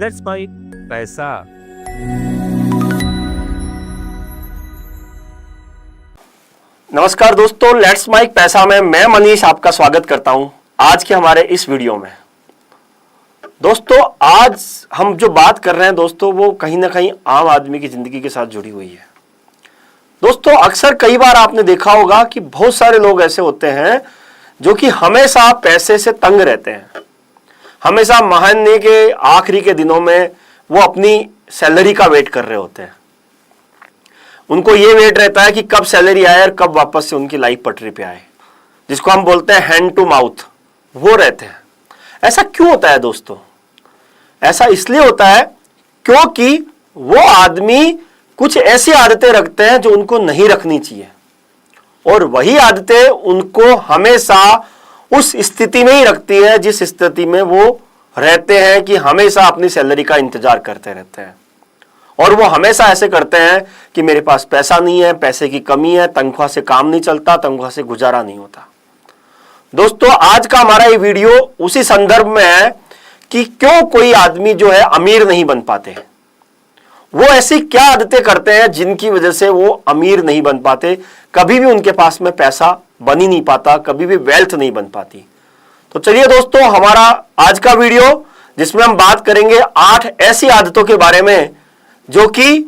Let's mic पैसा। नमस्कार दोस्तों, लेट्स माइक पैसा में मैं मनीष आपका स्वागत करता हूं आज के हमारे इस वीडियो में। दोस्तों आज हम जो बात कर रहे हैं दोस्तों वो कहीं ना कहीं आम आदमी की जिंदगी के साथ जुड़ी हुई है। दोस्तों अक्सर कई बार आपने देखा होगा कि बहुत सारे लोग ऐसे होते हैं जो कि हमेशा पैसे से तंग रहते हैं। हमेशा महीने के आखिरी के दिनों में वो अपनी सैलरी का वेट कर रहे होते हैं। उनको ये वेट रहता है कि कब सैलरी आए और कब वापस से उनकी लाइफ पटरी पे आए, जिसको हम बोलते हैं हैंड टू माउथ, वो रहते हैं। ऐसा क्यों होता है दोस्तों? ऐसा इसलिए होता है क्योंकि वो आदमी कुछ ऐसी आदतें रखते हैं जो उनको नहीं रखनी चाहिए, और वही आदतें उनको हमेशा उस स्थिति में ही रखती है जिस स्थिति में वो रहते हैं कि हमेशा अपनी सैलरी का इंतजार करते रहते हैं। और वो हमेशा ऐसे करते हैं कि मेरे पास पैसा नहीं है, पैसे की कमी है, तनख्वाह से काम नहीं चलता, तनख्वाह से गुजारा नहीं होता। दोस्तों आज का हमारा ये वीडियो उसी संदर्भ में है कि क्यों कोई आदमी जो है अमीर नहीं बन पाते। वो ऐसी क्या आदतें करते हैं जिनकी वजह से वो अमीर नहीं बन पाते, कभी भी उनके पास में पैसा बन ही नहीं पाता, कभी भी वेल्थ नहीं बन पाती। तो चलिए दोस्तों, हमारा आज का वीडियो जिसमें हम बात करेंगे 8 ऐसी आदतों के बारे में जो कि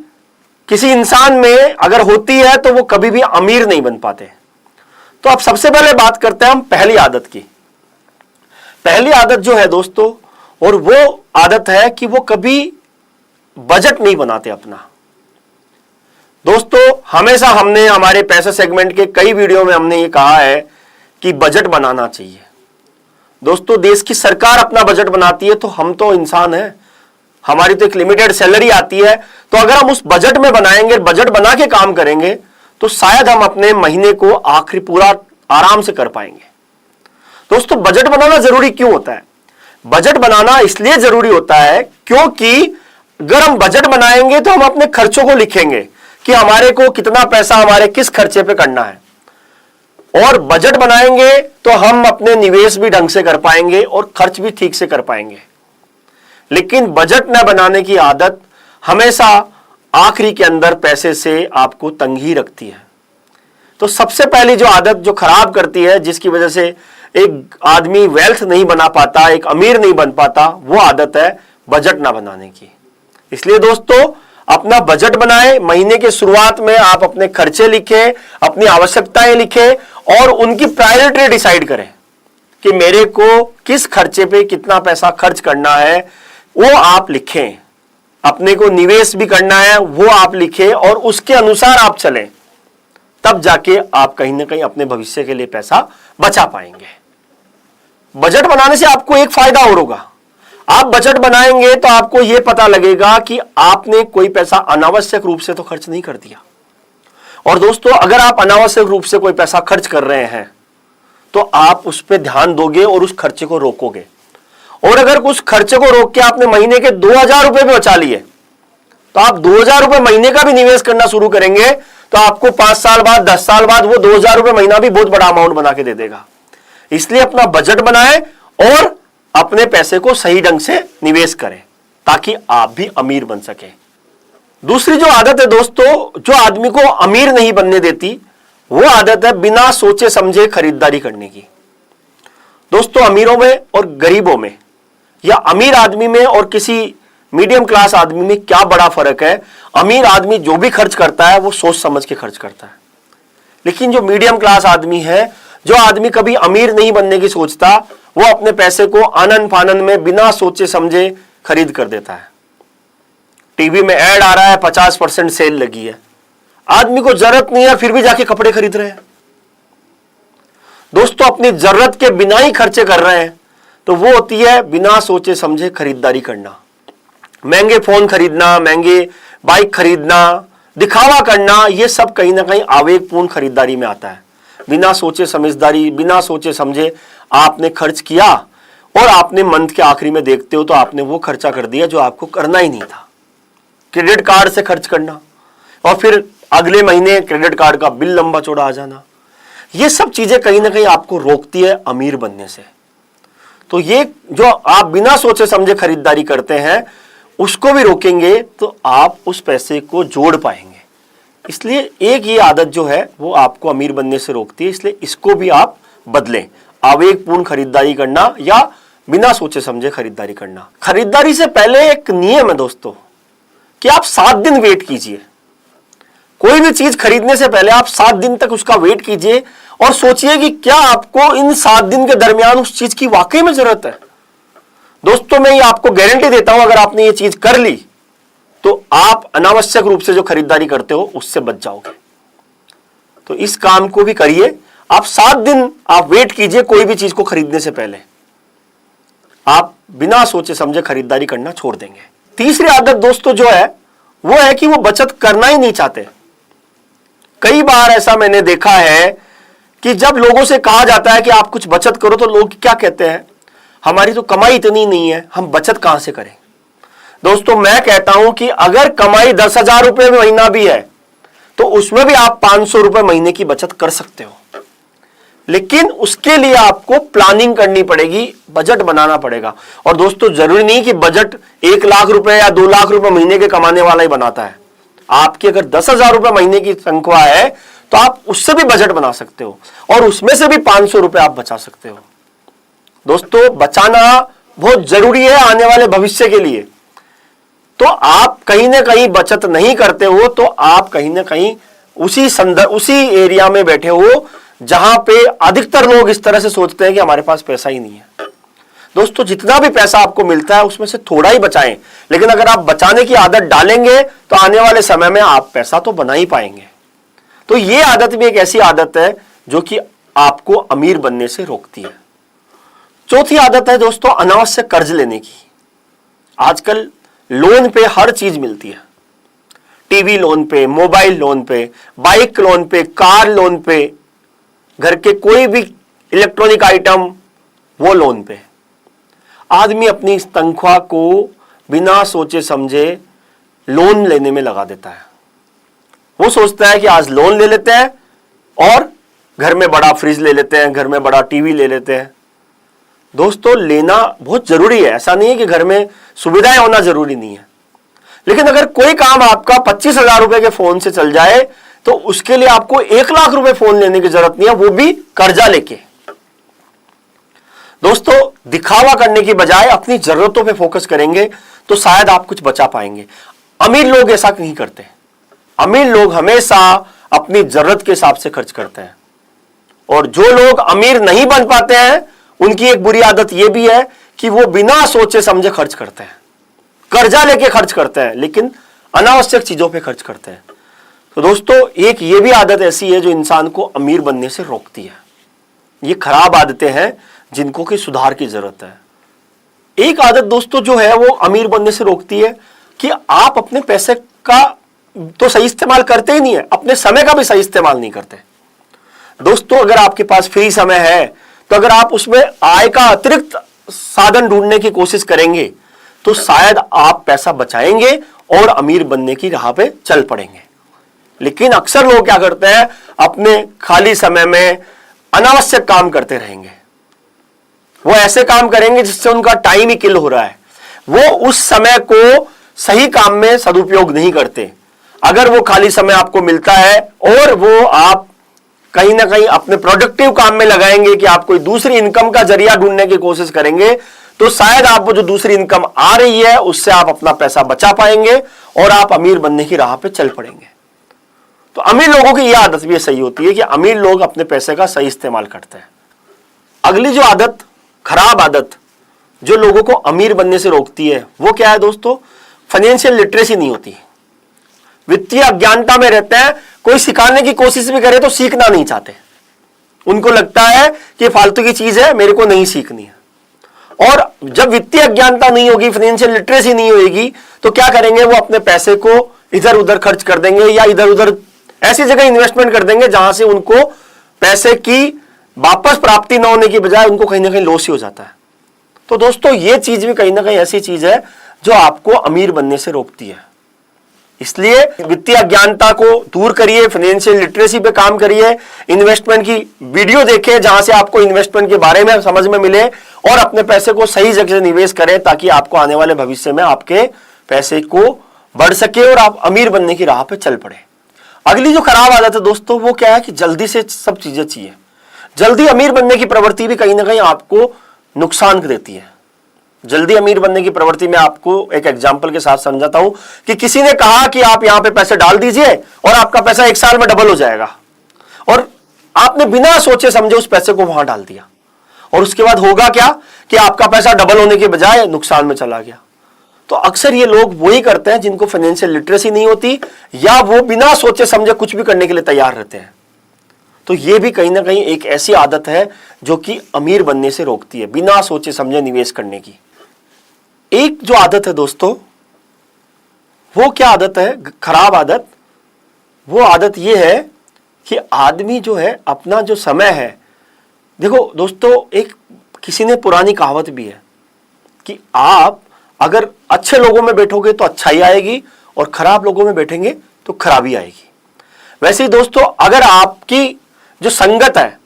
किसी इंसान में अगर होती है तो वो कभी भी अमीर नहीं बन पाते। तो अब सबसे पहले बात करते हैं हम पहली आदत की। पहली आदत जो है दोस्तों, और वो आदत है कि वो कभी बजट नहीं बनाते अपना। दोस्तों हमेशा हमने हमारे पैसे सेगमेंट के कई वीडियो में हमने ये कहा है कि बजट बनाना चाहिए। दोस्तों देश की सरकार अपना बजट बनाती है, तो हम तो इंसान हैं, हमारी तो एक लिमिटेड सैलरी आती है। तो अगर हम उस बजट में बनाएंगे, बजट बना के काम करेंगे, तो शायद हम अपने महीने को आखिरी पूरा आराम से कर पाएंगे। दोस्तों बजट बनाना जरूरी क्यों होता है? बजट बनाना इसलिए जरूरी होता है क्योंकि अगर हम बजट बनाएंगे तो हम अपने खर्चों को लिखेंगे कि हमारे को कितना पैसा हमारे किस खर्चे पे करना है, और बजट बनाएंगे तो हम अपने निवेश भी ढंग से कर पाएंगे और खर्च भी ठीक से कर पाएंगे। लेकिन बजट न बनाने की आदत हमेशा आखिरी के अंदर पैसे से आपको तंग ही रखती है। तो सबसे पहली जो आदत जो खराब करती है, जिसकी वजह से एक आदमी वेल्थ नहीं बना पाता, एक अमीर नहीं बन पाता, वो आदत है बजट ना बनाने की। इसलिए दोस्तों अपना बजट बनाएं। महीने के शुरुआत में आप अपने खर्चे लिखें, अपनी आवश्यकताएं लिखें और उनकी प्रायोरिटी डिसाइड करें कि मेरे को किस खर्चे पे कितना पैसा खर्च करना है, वो आप लिखें। अपने को निवेश भी करना है वो आप लिखें और उसके अनुसार आप चलें, तब जाके आप कहीं ना कहीं अपने भविष्य के लिए पैसा बचा पाएंगे। बजट बनाने से आपको एक फायदा और होगा। आप बजट बनाएंगे तो आपको यह पता लगेगा कि आपने कोई पैसा अनावश्यक रूप से तो खर्च नहीं कर दिया। और दोस्तों अगर आप अनावश्यक रूप से कोई पैसा खर्च कर रहे हैं तो आप उस पर ध्यान दोगे और उस खर्चे को रोकोगे। और अगर उस खर्चे को रोक के आपने महीने के 2000 रुपए भी बचा लिए, तो आप 2000 रुपए महीने का भी निवेश करना शुरू करेंगे, तो आपको 5 साल बाद 10 साल बाद वो 2000 रुपए महीना भी बहुत बड़ा अमाउंट बना के दे देगा। इसलिए अपना बजट बनाएं और अपने पैसे को सही ढंग से निवेश करें ताकि आप भी अमीर बन सके। दूसरी जो आदत है दोस्तों जो आदमी को अमीर नहीं बनने देती, वो आदत है बिना सोचे समझे खरीदारी करने की। दोस्तों अमीरों में और गरीबों में, या अमीर आदमी में और किसी मीडियम क्लास आदमी में क्या बड़ा फर्क है? अमीर आदमी जो भी खर्च करता है वो सोच समझ के खर्च करता है, लेकिन जो मीडियम क्लास आदमी है, जो आदमी कभी अमीर नहीं बनने की सोचता, वो अपने पैसे को आनंद फानंद में बिना सोचे समझे खरीद कर देता है। टीवी में ऐड आ रहा है 50% सेल लगी है, आदमी को जरूरत नहीं है फिर भी जाके कपड़े खरीद रहे हैं। दोस्तों अपनी जरूरत के बिना ही खर्चे कर रहे हैं, तो वो होती है बिना सोचे समझे खरीदारी करना। महंगे फोन खरीदना, महंगे बाइक खरीदना, दिखावा करना, ये सब कहीं ना कहीं आवेगपूर्ण खरीदारी में आता है। बिना सोचे समझदारी, बिना सोचे समझे आपने खर्च किया और आपने मंथ के आखिरी में देखते हो तो आपने वो खर्चा कर दिया जो आपको करना ही नहीं था। क्रेडिट कार्ड से खर्च करना और फिर अगले महीने क्रेडिट कार्ड का बिल लंबा चौड़ा आ जाना, ये सब चीजें कहीं ना कहीं आपको रोकती है अमीर बनने से। तो ये जो आप बिना सोचे समझे खरीदारी करते हैं उसको भी रोकेंगे तो आप उस पैसे को जोड़ पाएंगे। इसलिए एक ये आदत जो है वो आपको अमीर बनने से रोकती है, इसलिए इसको भी आप बदलें। आवेगपूर्ण खरीदारी करना या बिना सोचे समझे खरीदारी करना। खरीदारी से पहले एक नियम है दोस्तों कि आप 7 दिन वेट कीजिए। कोई भी चीज खरीदने से पहले आप 7 दिन तक उसका वेट कीजिए और सोचिए कि क्या आपको इन 7 दिन के दरमियान उस चीज की वाकई में जरूरत है। दोस्तों मैं ये आपको गारंटी देता हूं, अगर आपने ये चीज कर ली तो आप अनावश्यक रूप से जो खरीदारी करते हो उससे बच जाओगे। तो इस काम को भी करिए। आप 7 दिन आप वेट कीजिए कोई भी चीज को खरीदने से पहले, आप बिना सोचे समझे खरीदारी करना छोड़ देंगे। तीसरी आदत दोस्तों जो है वो है कि वो बचत करना ही नहीं चाहते। कई बार ऐसा मैंने देखा है कि जब लोगों से कहा जाता है कि आप कुछ बचत करो तो लोग क्या कहते हैं, हमारी तो कमाई इतनी नहीं है, हम बचत कहां से करें। दोस्तों मैं कहता हूं कि अगर कमाई 10,000 रुपए महीना भी है तो उसमें भी आप 500 रुपए महीने की बचत कर सकते हो, लेकिन उसके लिए आपको प्लानिंग करनी पड़ेगी, बजट बनाना पड़ेगा। और दोस्तों जरूरी नहीं कि बजट 1 लाख रुपए या 2 लाख रुपए महीने के कमाने वाला ही बनाता है। आपकी अगर 10,000 रुपए महीने की तनख्वाह है तो आप उससे भी बजट बना सकते हो और उसमें से भी 500 रुपए आप बचा सकते हो। दोस्तों बचाना बहुत जरूरी है आने वाले भविष्य के लिए। तो आप कहीं ना कहीं बचत नहीं करते हो तो आप कहीं ना कहीं उसी एरिया में बैठे हो जहां पे अधिकतर लोग इस तरह से सोचते हैं कि हमारे पास पैसा ही नहीं है। दोस्तों जितना भी पैसा आपको मिलता है उसमें से थोड़ा ही बचाएं, लेकिन अगर आप बचाने की आदत डालेंगे तो आने वाले समय में आप पैसा तो बना ही पाएंगे। तो ये आदत भी एक ऐसी आदत है जो कि आपको अमीर बनने से रोकती है। चौथी आदत है दोस्तों अनावश्यक कर्ज लेने की। आजकल लोन पे हर चीज मिलती है, टीवी लोन पे, मोबाइल लोन पे, बाइक लोन पे, कार लोन पे, घर के कोई भी इलेक्ट्रॉनिक आइटम वो लोन पे। आदमी अपनी इस तनख्वाह को बिना सोचे समझे लोन लेने में लगा देता है। वो सोचता है कि आज लोन ले लेते हैं और घर में बड़ा फ्रिज ले लेते हैं, घर में बड़ा टीवी ले लेते हैं। दोस्तों लेना बहुत जरूरी है, ऐसा नहीं है कि घर में सुविधाएं होना जरूरी नहीं है, लेकिन अगर कोई काम आपका 25,000 रुपए के फोन से चल जाए तो उसके लिए आपको 1 लाख रुपए फोन लेने की जरूरत नहीं है, वो भी कर्जा लेके। दोस्तों दिखावा करने की बजाय अपनी जरूरतों पे फोकस करेंगे तो शायद आप कुछ बचा पाएंगे। अमीर लोग ऐसा नहीं करते। अमीर लोग हमेशा अपनी जरूरत के हिसाब से खर्च करते हैं, और जो लोग अमीर नहीं बन पाते हैं उनकी एक बुरी आदत यह भी है कि वो बिना सोचे समझे खर्च करते हैं, कर्जा लेके खर्च करते हैं, लेकिन अनावश्यक चीजों पे खर्च करते हैं। तो दोस्तों एक ये भी आदत ऐसी है जो इंसान को अमीर बनने से रोकती है। ये खराब आदतें हैं जिनको की सुधार की जरूरत है। एक आदत दोस्तों जो है वो अमीर बनने से रोकती है कि आप अपने पैसे का तो सही इस्तेमाल करते ही नहीं है, अपने समय का भी सही इस्तेमाल नहीं करते। दोस्तों अगर आपके पास फ्री समय है तो अगर आप उसमें आय का अतिरिक्त साधन ढूंढने की कोशिश करेंगे तो शायद आप पैसा बचाएंगे और अमीर बनने की राह पे चल पड़ेंगे। लेकिन अक्सर लोग क्या करते हैं, अपने खाली समय में अनावश्यक काम करते रहेंगे। वो ऐसे काम करेंगे जिससे उनका टाइम ही किल हो रहा है। वो उस समय को सही काम में सदुपयोग नहीं करते। अगर वो खाली समय आपको मिलता है और वो आप कहीं ना कहीं अपने प्रोडक्टिव काम में लगाएंगे कि आप कोई दूसरी इनकम का जरिया ढूंढने की कोशिश करेंगे तो शायद आप वो जो दूसरी इनकम आ रही है उससे आप अपना पैसा बचा पाएंगे और आप अमीर बनने की राह पे चल पड़ेंगे। तो अमीर लोगों की यह आदत भी सही होती है कि अमीर लोग अपने पैसे का सही इस्तेमाल करते हैं। अगली जो आदत, खराब आदत जो लोगों को अमीर बनने से रोकती है वो क्या है दोस्तों, फाइनेंशियल लिटरेसी नहीं होती। वित्तीय अज्ञानता में रहते हैं, कोई सिखाने की कोशिश भी करे तो सीखना नहीं चाहते। उनको लगता है कि फालतू की चीज है, मेरे को नहीं सीखनी है। और जब वित्तीय अज्ञानता नहीं होगी, फाइनेंशियल लिटरेसी नहीं होगी तो क्या करेंगे, वो अपने पैसे को इधर उधर खर्च कर देंगे या इधर उधर ऐसी जगह इन्वेस्टमेंट कर देंगे जहां से उनको पैसे की वापस प्राप्ति न होने की बजाय उनको कहीं ना कहीं लॉस ही हो जाता है। तो दोस्तों ये चीज भी कहीं ना कहीं ऐसी चीज है जो आपको अमीर बनने से रोकती है। इसलिए वित्तीय अज्ञानता को दूर करिए, फाइनेंशियल लिटरेसी पे काम करिए, इन्वेस्टमेंट की वीडियो देखें जहां से आपको इन्वेस्टमेंट के बारे में समझ में मिले और अपने पैसे को सही जगह से निवेश करें ताकि आपको आने वाले भविष्य में आपके पैसे को बढ़ सके और आप अमीर बनने की राह पे चल पड़े। अगली जो खराब आदत है दोस्तों वो क्या है कि जल्दी से सब चीजें चाहिए। जल्दी अमीर बनने की प्रवृत्ति भी कहीं ना कहीं आपको नुकसान देती है। जल्दी अमीर बनने की प्रवृत्ति में आपको एक एग्जांपल के साथ समझाता हूं कि किसी ने कहा कि आप यहां पे पैसे डाल दीजिए और आपका पैसा 1 साल में डबल हो जाएगा, और आपने बिना सोचे समझे उस पैसे को वहां डाल दिया, और उसके बाद होगा क्या कि आपका पैसा डबल होने के बजाय नुकसान में चला गया। तो अक्सर ये लोग वही करते हैं जिनको फाइनेंशियल लिटरेसी नहीं होती, या वो बिना सोचे समझे कुछ भी करने के लिए तैयार रहते हैं। तो ये भी कहीं ना कहीं एक ऐसी आदत है जो कि अमीर बनने से रोकती है, बिना सोचे समझे निवेश करने की। एक जो आदत है दोस्तों, वो क्या आदत है, खराब आदत, वो आदत ये है कि आदमी जो है अपना जो समय है, देखो दोस्तों एक किसी ने पुरानी कहावत भी है कि आप अगर अच्छे लोगों में बैठोगे तो अच्छाई आएगी और खराब लोगों में बैठेंगे तो खराबी आएगी। वैसे ही दोस्तों अगर आपकी जो संगत है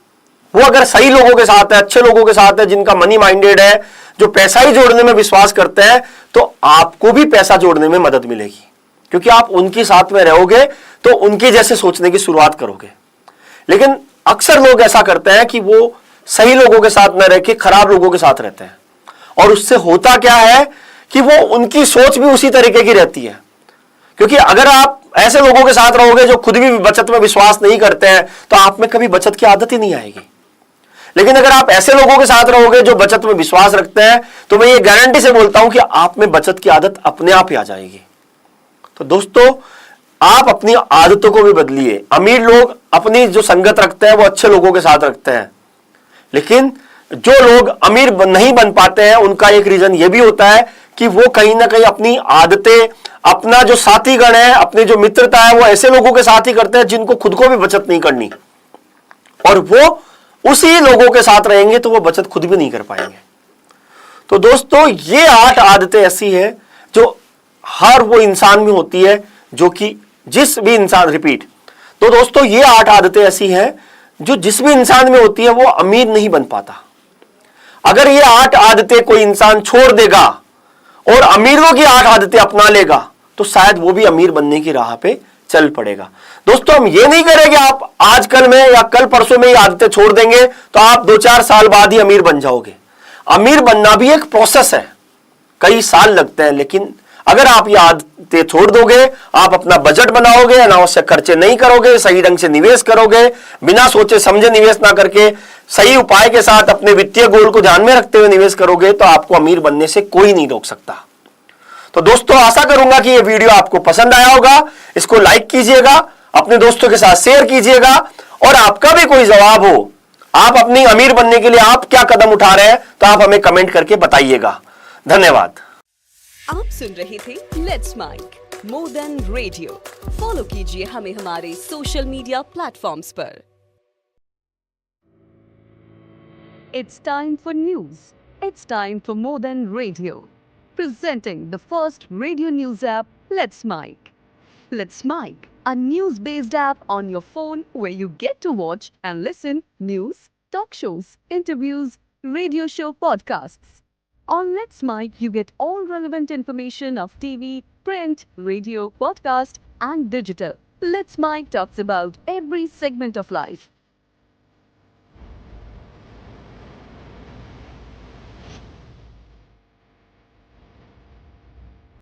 वो अगर सही लोगों के साथ है, अच्छे लोगों के साथ है, जिनका मनी माइंडेड है, जो पैसा ही जोड़ने में विश्वास करते हैं, तो आपको भी पैसा जोड़ने में मदद मिलेगी, क्योंकि आप उनके साथ में रहोगे तो उनके जैसे सोचने की शुरुआत करोगे। लेकिन अक्सर लोग ऐसा करते हैं कि वो सही लोगों के साथ न रह के खराब लोगों के साथ रहते हैं, और उससे होता क्या है कि वो उनकी सोच भी उसी तरीके की रहती है। क्योंकि अगर आप ऐसे लोगों के साथ रहोगे जो खुद भी बचत में विश्वास नहीं करते हैं, तो आप में कभी बचत की आदत ही नहीं आएगी। लेकिन अगर आप ऐसे लोगों के साथ रहोगे जो बचत में विश्वास रखते हैं, तो मैं ये गारंटी से बोलता हूं कि आप में बचत की आदत अपने आप ही आ जाएगी। तो दोस्तों आप अपनी आदतों को भी बदलिए। अमीर लोग अपनी जो संगत रखते हैं वो अच्छे लोगों के साथ रखते हैं, लेकिन जो लोग अमीर नहीं बन पाते हैं उनका एक रीजन ये भी होता है कि वो कहीं ना कहीं अपनी आदतें, अपना जो साथीगण है, अपनी जो मित्रता है, वो ऐसे लोगों के साथ ही करते हैं जिनको खुद को भी बचत नहीं करनी, और वो उसी लोगों के साथ रहेंगे तो वो बचत खुद भी नहीं कर पाएंगे। तो दोस्तों ये 8 आदतें ऐसी है जो हर वो इंसान में होती है, जो कि जिस भी इंसान, रिपीट, तो दोस्तों ये 8 आदतें ऐसी हैं जो जिस भी इंसान में होती है वो अमीर नहीं बन पाता। अगर ये 8 आदतें कोई इंसान छोड़ देगा और अमीरों की 8 आदतें अपना लेगा तो शायद वो भी अमीर बनने की राह पे चल पड़ेगा। दोस्तों हम ये नहीं करेंगे आप आजकल में या कल परसों में ये आदतें छोड़ देंगे तो आप 2-4 साल बाद ही अमीर बन जाओगे। अमीर बनना भी एक प्रोसेस है, कई साल लगते हैं। लेकिन अगर आप ये आदतें छोड़ दोगे, आप अपना बजट बनाओगे, अनावश्यक खर्चे नहीं करोगे, सही ढंग से निवेश करोगे, बिना सोचे समझे निवेश ना करके सही उपाय के साथ अपने वित्तीय गोल को ध्यान में रखते हुए निवेश करोगे, तो आपको अमीर बनने से कोई नहीं रोक सकता। तो दोस्तों आशा करूंगा कि ये वीडियो आपको पसंद आया होगा। इसको लाइक कीजिएगा, अपने दोस्तों के साथ शेयर कीजिएगा, और आपका भी कोई जवाब हो, आप अपनी अमीर बनने के लिए आप क्या कदम उठा रहे हैं, तो आप हमें कमेंट करके बताइएगा। धन्यवाद। आप सुन रहे थे let's mic more than radio. Follow कीजिए हमें हमारे सोशल मीडिया प्लेटफॉर्म्स पर। It's time for news. It's time for More Than Radio. Presenting the first radio news app, Let's Mike. Let's Mike, a news-based app on your phone where you get to watch and listen news, talk shows, interviews, radio show podcasts. On Let's Mike, you get all relevant information of TV, print, radio, podcast, and digital. Let's Mike talks about every segment of life.